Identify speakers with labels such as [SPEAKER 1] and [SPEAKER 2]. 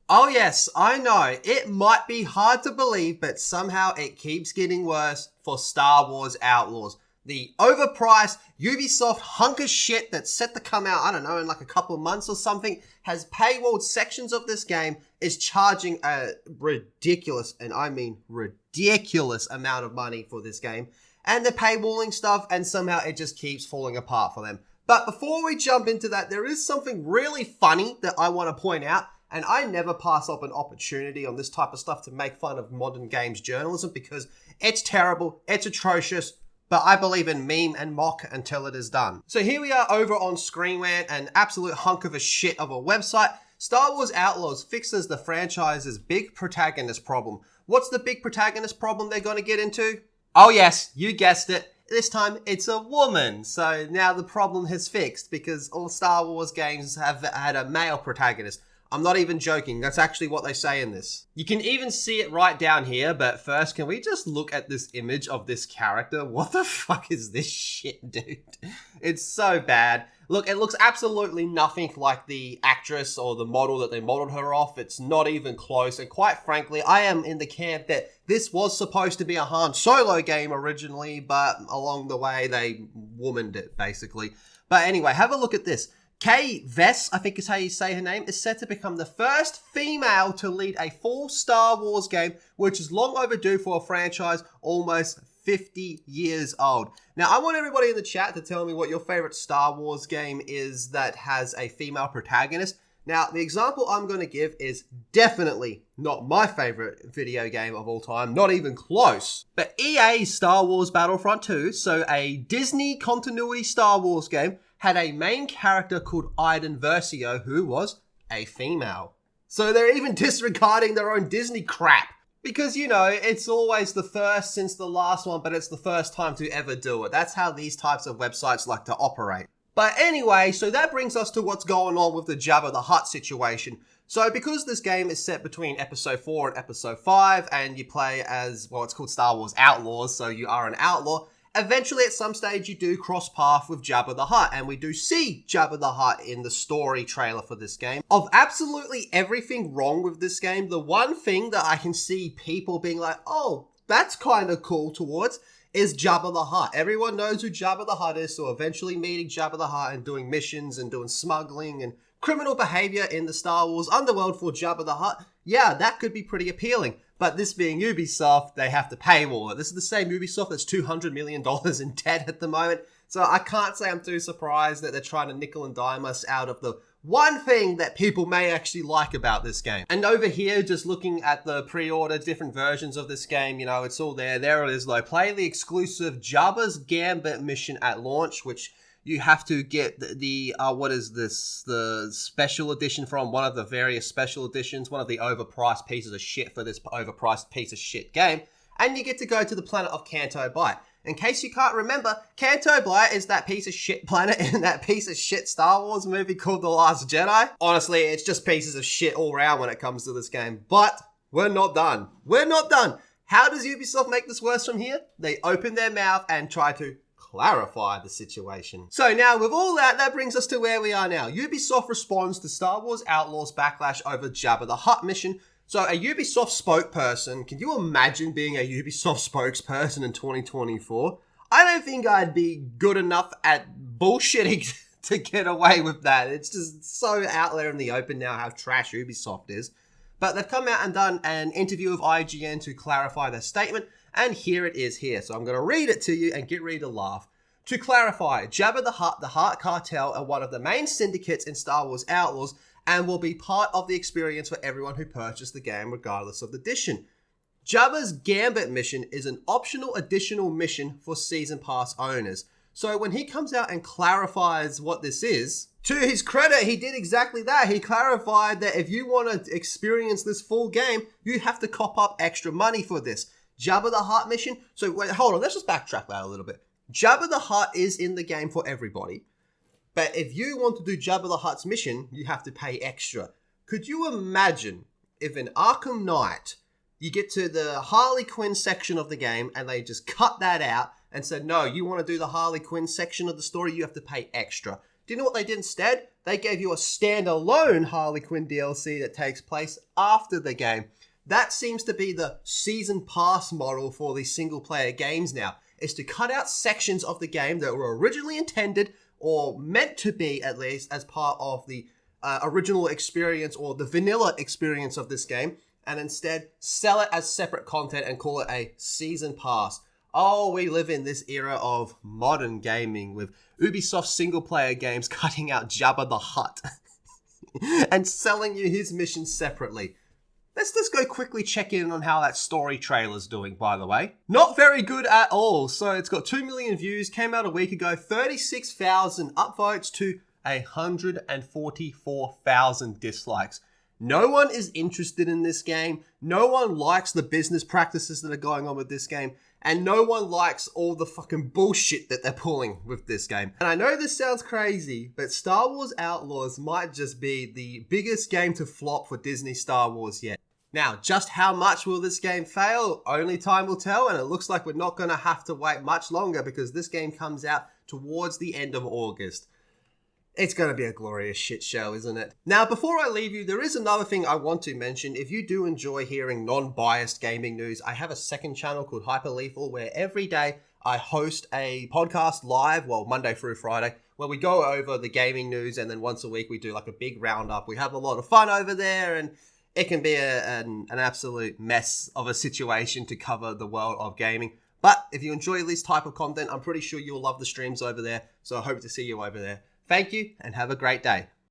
[SPEAKER 1] Oh yes, I know. It might be hard to believe, but somehow it keeps getting worse for Star Wars Outlaws. The overpriced Ubisoft hunk of shit that's set to come out, I don't know, in like a couple of months or something, has paywalled sections of this game, is charging a ridiculous, and I mean ridiculous amount of money for this game. And they're paywalling stuff, and somehow it just keeps falling apart for them. But before we jump into that, there is something really funny that I want to point out. And I never pass up an opportunity on this type of stuff to make fun of modern games journalism because it's terrible, it's atrocious, but I believe in meme and mock until it is done. So here we are over on Screenrant, an absolute hunk of a shit of a website. Star Wars Outlaws fixes the franchise's big protagonist problem. What's the big protagonist problem they're going to get into? Oh yes, you guessed it. This time it's a woman. So now the problem has fixed because all Star Wars games have had a male protagonist. I'm not even joking. That's actually what they say in this. You can even see it right down here, but first, can we just look at this image of this character? What the fuck is this shit, dude? It's so bad. Look, it looks absolutely nothing like the actress or the model that they modeled her off. It's not even close. And quite frankly, I am in the camp that this was supposed to be a Han Solo game originally, but along the way, they womaned it, basically. But anyway, have a look at this. Kay Vess, I think is how you say her name, is set to become the first female to lead a full Star Wars game, which is long overdue for a franchise almost 50 years old. Now, I want everybody in the chat to tell me what your favorite Star Wars game is that has a female protagonist. Now, the example I'm going to give is definitely not my favorite video game of all time, not even close. But EA's Star Wars Battlefront 2, so a Disney continuity Star Wars game, had a main character called Iden Versio who was a female. So they're even disregarding their own Disney crap. Because, you know, it's always the first since the last one, but it's the first time to ever do it. That's how these types of websites like to operate. But anyway, so that brings us to what's going on with the Jabba the Hutt situation. So because this game is set between Episode 4 and Episode 5, and you play as, well, it's called Star Wars Outlaws, so you are an outlaw, eventually, at some stage, you do cross path with Jabba the Hutt, and we do see Jabba the Hutt in the story trailer for this game. Of absolutely everything wrong with this game, the one thing that I can see people being like, oh, that's kind of cool towards, is Jabba the Hutt. Everyone knows who Jabba the Hutt is, so eventually meeting Jabba the Hutt and doing missions and doing smuggling and criminal behavior in the Star Wars underworld for Jabba the Hutt, yeah, that could be pretty appealing. But this being Ubisoft, they have to paywall it. This is the same Ubisoft that's $200 million in debt at the moment. So I can't say I'm too surprised that they're trying to nickel and dime us out of the one thing that people may actually like about this game. And over here, just looking at the pre-order, different versions of this game, you know, it's all there. There it is though. Play the exclusive Jabba's Gambit mission at launch, which you have to get the what is this? The special edition from one of the various special editions, one of the overpriced pieces of shit for this overpriced piece of shit game. And you get to go to the planet of Canto Bight. In case you can't remember, Canto Bight is that piece of shit planet in that piece of shit Star Wars movie called The Last Jedi. Honestly, it's just pieces of shit all around when it comes to this game. But we're not done. We're not done. How does Ubisoft make this worse from here? They open their mouth and try to clarify the situation. So now with all that brings us to where we are now. Ubisoft responds to Star Wars Outlaws backlash over Jabba the Hutt mission. So a Ubisoft spokesperson, can you imagine being a Ubisoft spokesperson in 2024? I don't think I'd be good enough at bullshitting to get away with that. It's just so out there in the open now how trash Ubisoft is. But they've come out and done an interview with IGN to clarify their statement. And here it is here. So I'm going to read it to you and get ready to laugh. To clarify, Jabba the Hutt, the Hutt Cartel are one of the main syndicates in Star Wars Outlaws and will be part of the experience for everyone who purchased the game regardless of the edition. Jabba's Gambit mission is an optional additional mission for Season Pass owners. So when he comes out and clarifies what this is, to his credit, he did exactly that. He clarified that if you want to experience this full game, you have to cop up extra money for this. Jabba the Hutt mission. So wait, hold on, let's just backtrack that a little bit. Jabba the Hutt is in the game for everybody. But if you want to do Jabba the Hutt's mission, you have to pay extra. Could you imagine if in Arkham Knight, you get to the Harley Quinn section of the game and they just cut that out and said, no, you want to do the Harley Quinn section of the story, you have to pay extra. Do you know what they did instead? They gave you a standalone Harley Quinn DLC that takes place after the game. That seems to be the season pass model for these single player games now, is to cut out sections of the game that were originally intended or meant to be at least as part of the original experience or the vanilla experience of this game, and instead sell it as separate content and call it a season pass. Oh, we live in this era of modern gaming with Ubisoft single player games cutting out Jabba the Hutt and selling you his missions separately. Let's just go quickly check in on how that story trailer's doing, by the way. Not very good at all. So it's got 2 million views, came out a week ago, 36,000 upvotes to 144,000 dislikes. No one is interested in this game. No one likes the business practices that are going on with this game. And no one likes all the fucking bullshit that they're pulling with this game. And I know this sounds crazy, but Star Wars Outlaws might just be the biggest game to flop for Disney Star Wars yet. Now, just how much will this game fail? Only time will tell, and it looks like we're not going to have to wait much longer because this game comes out towards the end of August. It's going to be a glorious shit show, isn't it? Now, before I leave you, there is another thing I want to mention. If you do enjoy hearing non-biased gaming news, I have a second channel called Hyperlethal where every day I host a podcast live, well, Monday through Friday, where we go over the gaming news, and then once a week we do like a big roundup. We have a lot of fun over there, and it can be an absolute mess of a situation to cover the world of gaming. But if you enjoy this type of content, I'm pretty sure you'll love the streams over there. So I hope to see you over there. Thank you and have a great day.